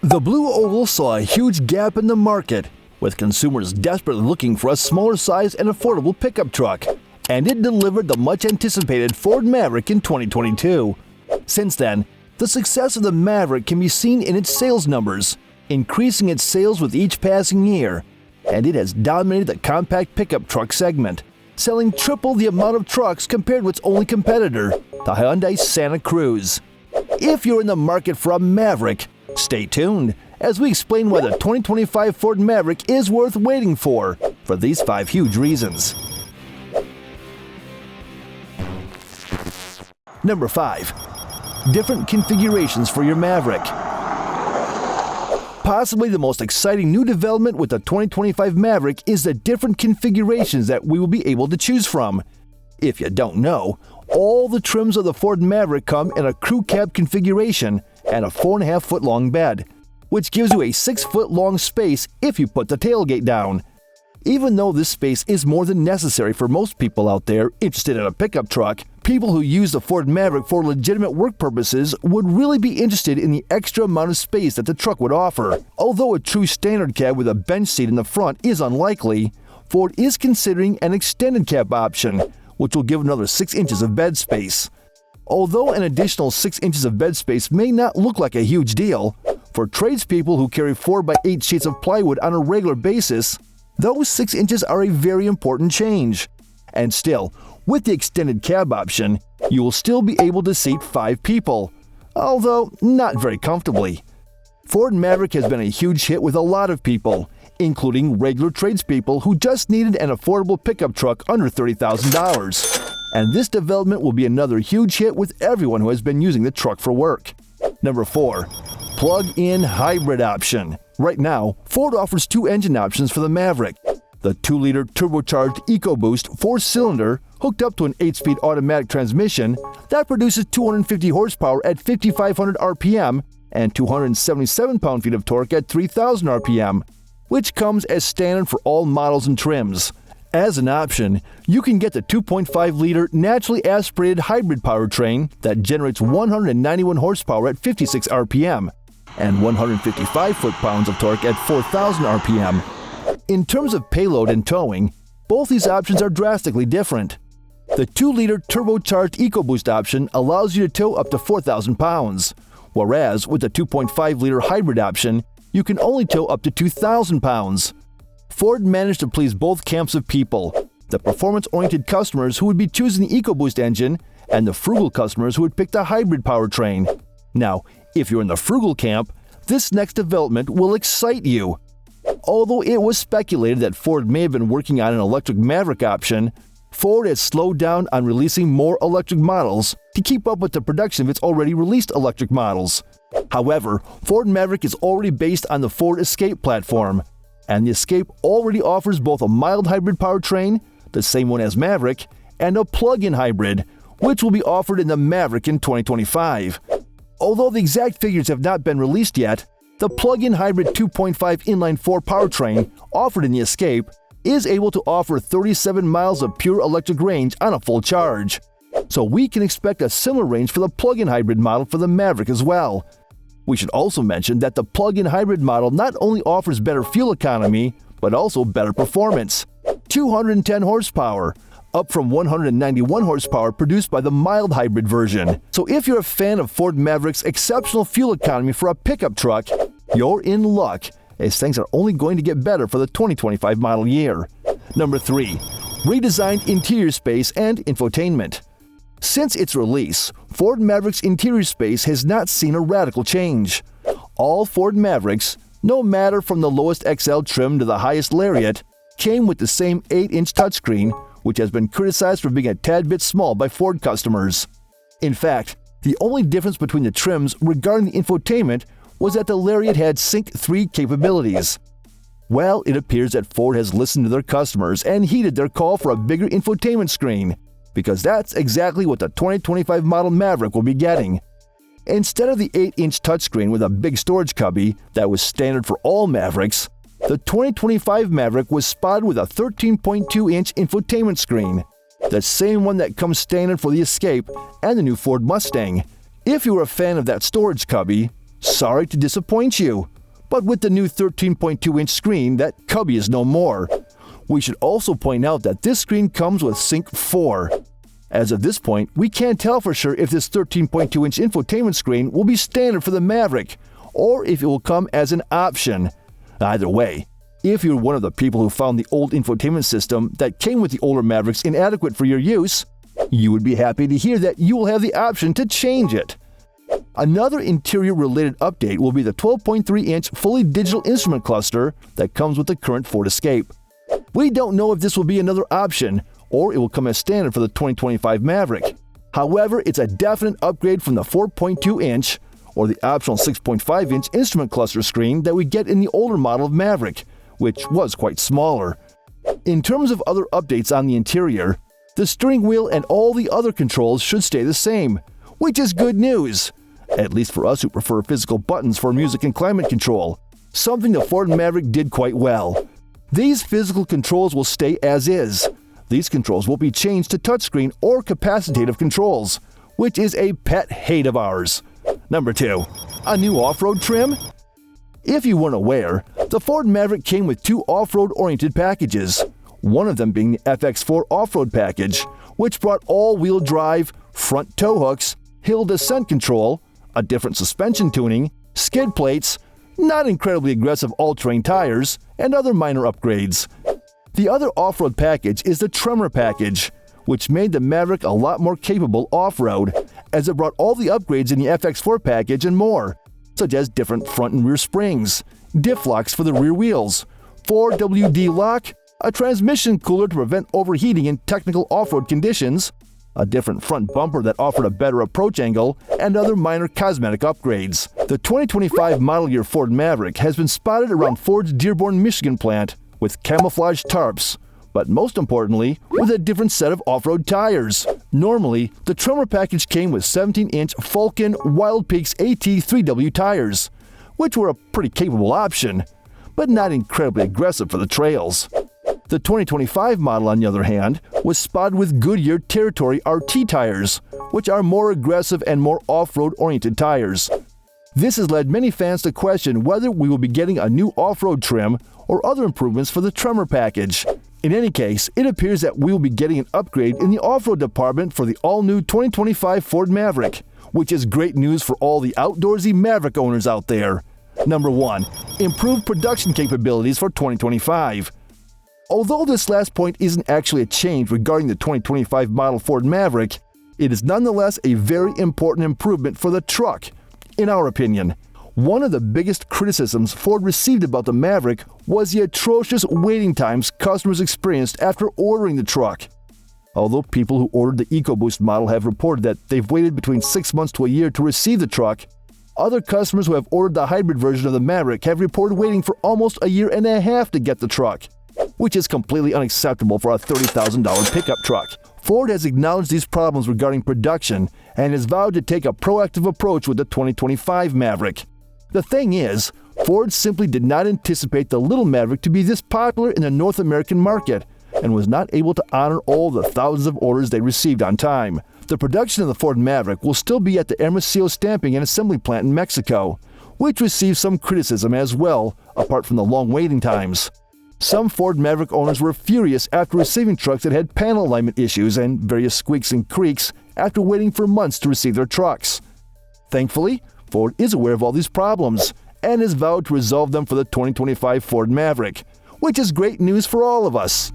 The Blue Oval saw a huge gap in the market, with consumers desperately looking for a smaller size and affordable pickup truck, and it delivered the much-anticipated Ford Maverick in 2022. Since then, the success of the Maverick can be seen in its sales numbers, increasing its sales with each passing year, and it has dominated the compact pickup truck segment, selling triple the amount of trucks compared to its only competitor, the Hyundai Santa Cruz. If you're in the market for a Maverick, stay tuned as we explain why the 2025 Ford Maverick is worth waiting for these 5 huge reasons. Number 5. Different configurations for your Maverick. Possibly the most exciting new development with the 2025 Maverick is the different configurations that we will be able to choose from. If you don't know, all the trims of the Ford Maverick come in a crew cab configuration and a 4.5-foot long bed, which gives you a 6-foot long space if you put the tailgate down. Even though this space is more than necessary for most people out there interested in a pickup truck, people who use the Ford Maverick for legitimate work purposes would really be interested in the extra amount of space that the truck would offer. Although a true standard cab with a bench seat in the front is unlikely, Ford is considering an extended cab option, which will give another 6 inches of bed space. Although an additional 6 inches of bed space may not look like a huge deal, for tradespeople who carry 4x8 sheets of plywood on a regular basis, those 6 inches are a very important change. And still, with the extended cab option, you will still be able to seat 5 people, although not very comfortably. Ford Maverick has been a huge hit with a lot of people, including regular tradespeople who just needed an affordable pickup truck under $30,000. And this development will be another huge hit with everyone who has been using the truck for work. Number 4. Plug-in hybrid option. Right now, Ford offers 2 engine options for the Maverick. The 2-liter turbocharged EcoBoost 4-cylinder hooked up to an 8-speed automatic transmission that produces 250 horsepower at 5,500 RPM and 277 pound-feet of torque at 3,000 RPM, which comes as standard for all models and trims. As an option, you can get the 2.5-liter naturally aspirated hybrid powertrain that generates 191 horsepower at 56 RPM and 155 foot-pounds of torque at 4,000 RPM. In terms of payload and towing, both these options are drastically different. The 2-liter turbocharged EcoBoost option allows you to tow up to 4,000 pounds, whereas with the 2.5-liter hybrid option, you can only tow up to 2,000 pounds. Ford managed to please both camps of people, the performance-oriented customers who would be choosing the EcoBoost engine and the frugal customers who would pick the hybrid powertrain. Now, if you're in the frugal camp, this next development will excite you. Although it was speculated that Ford may have been working on an electric Maverick option, Ford has slowed down on releasing more electric models to keep up with the production of its already released electric models. However, Ford Maverick is already based on the Ford Escape platform, and the Escape already offers both a mild hybrid powertrain, the same one as Maverick, and a plug-in hybrid, which will be offered in the Maverick in 2025. Although the exact figures have not been released yet, the plug-in hybrid 2.5 inline-4 powertrain offered in the Escape is able to offer 37 miles of pure electric range on a full charge. So we can expect a similar range for the plug-in hybrid model for the Maverick as well. We should also mention that the plug-in hybrid model not only offers better fuel economy, but also better performance. 210 horsepower, up from 191 horsepower produced by the mild hybrid version. So if you're a fan of Ford Maverick's exceptional fuel economy for a pickup truck, you're in luck, as things are only going to get better for the 2025 model year. Number 3. Redesigned interior space and infotainment. Since its release, Ford Maverick's interior space has not seen a radical change. All Ford Mavericks, no matter from the lowest XL trim to the highest Lariat, came with the same 8-inch touchscreen, which has been criticized for being a tad bit small by Ford customers. In fact, the only difference between the trims regarding the infotainment was that the Lariat had Sync 3 capabilities. Well, it appears that Ford has listened to their customers and heeded their call for a bigger infotainment screen, because that's exactly what the 2025 model Maverick will be getting. Instead of the 8-inch touchscreen with a big storage cubby that was standard for all Mavericks, the 2025 Maverick was spotted with a 13.2-inch infotainment screen, the same one that comes standard for the Escape and the new Ford Mustang. If you are a fan of that storage cubby, sorry to disappoint you. but with the new 13.2-inch screen, that cubby is no more. We should also point out that this screen comes with Sync 4. As of this point, we can't tell for sure if this 13.2-inch infotainment screen will be standard for the Maverick, or if it will come as an option. Either way, if you're one of the people who found the old infotainment system that came with the older Mavericks inadequate for your use, you would be happy to hear that you will have the option to change it. Another interior-related update will be the 12.3-inch fully digital instrument cluster that comes with the current Ford Escape. We don't know if this will be another option, or it will come as standard for the 2025 Maverick. However, it's a definite upgrade from the 4.2-inch or the optional 6.5-inch instrument cluster screen that we get in the older model of Maverick, which was quite smaller. In terms of other updates on the interior, the steering wheel and all the other controls should stay the same, which is good news, at least for us who prefer physical buttons for music and climate control, something the Ford Maverick did quite well. These physical controls will stay as is. These controls won't be changed to touchscreen or capacitive controls, which is a pet hate of ours. Number 2. A new off-road trim? If you weren't aware, the Ford Maverick came with 2 off-road oriented packages, one of them being the FX4 off-road package, which brought all-wheel drive, front tow hooks, hill descent control, a different suspension tuning, skid plates, not incredibly aggressive all-terrain tires, and other minor upgrades. The other off-road package is the Tremor package, which made the Maverick a lot more capable off-road, as it brought all the upgrades in the FX4 package and more, such as different front and rear springs, diff locks for the rear wheels, 4WD lock, a transmission cooler to prevent overheating in technical off-road conditions, a different front bumper that offered a better approach angle, and other minor cosmetic upgrades. The 2025 model year Ford Maverick has been spotted around Ford's Dearborn, Michigan plant with camouflage tarps, but most importantly, with a different set of off-road tires. Normally, the Tremor package came with 17-inch Falken Wild Peaks AT 3W tires, which were a pretty capable option, but not incredibly aggressive for the trails. The 2025 model, on the other hand, was spotted with Goodyear Territory RT tires, which are more aggressive and more off-road oriented tires. This has led many fans to question whether we will be getting a new off-road trim or other improvements for the Tremor package. In any case, it appears that we will be getting an upgrade in the off-road department for the all-new 2025 Ford Maverick, which is great news for all the outdoorsy Maverick owners out there. Number 1. Improved production capabilities for 2025. Although this last point isn't actually a change regarding the 2025 model Ford Maverick, it is nonetheless a very important improvement for the truck, in our opinion. One of the biggest criticisms Ford received about the Maverick was the atrocious waiting times customers experienced after ordering the truck. Although people who ordered the EcoBoost model have reported that they've waited between 6 months to a year to receive the truck, other customers who have ordered the hybrid version of the Maverick have reported waiting for almost a year and a half to get the truck, which is completely unacceptable for a $30,000 pickup truck. Ford has acknowledged these problems regarding production and has vowed to take a proactive approach with the 2025 Maverick. The thing is, Ford simply did not anticipate the little Maverick to be this popular in the North American market and was not able to honor all the thousands of orders they received on time. The production of the Ford Maverick will still be at the Hermosillo stamping and assembly plant in Mexico, which received some criticism as well, apart from the long waiting times. Some Ford Maverick owners were furious after receiving trucks that had panel alignment issues and various squeaks and creaks after waiting for months to receive their trucks. Thankfully, Ford is aware of all these problems and has vowed to resolve them for the 2025 Ford Maverick, which is great news for all of us.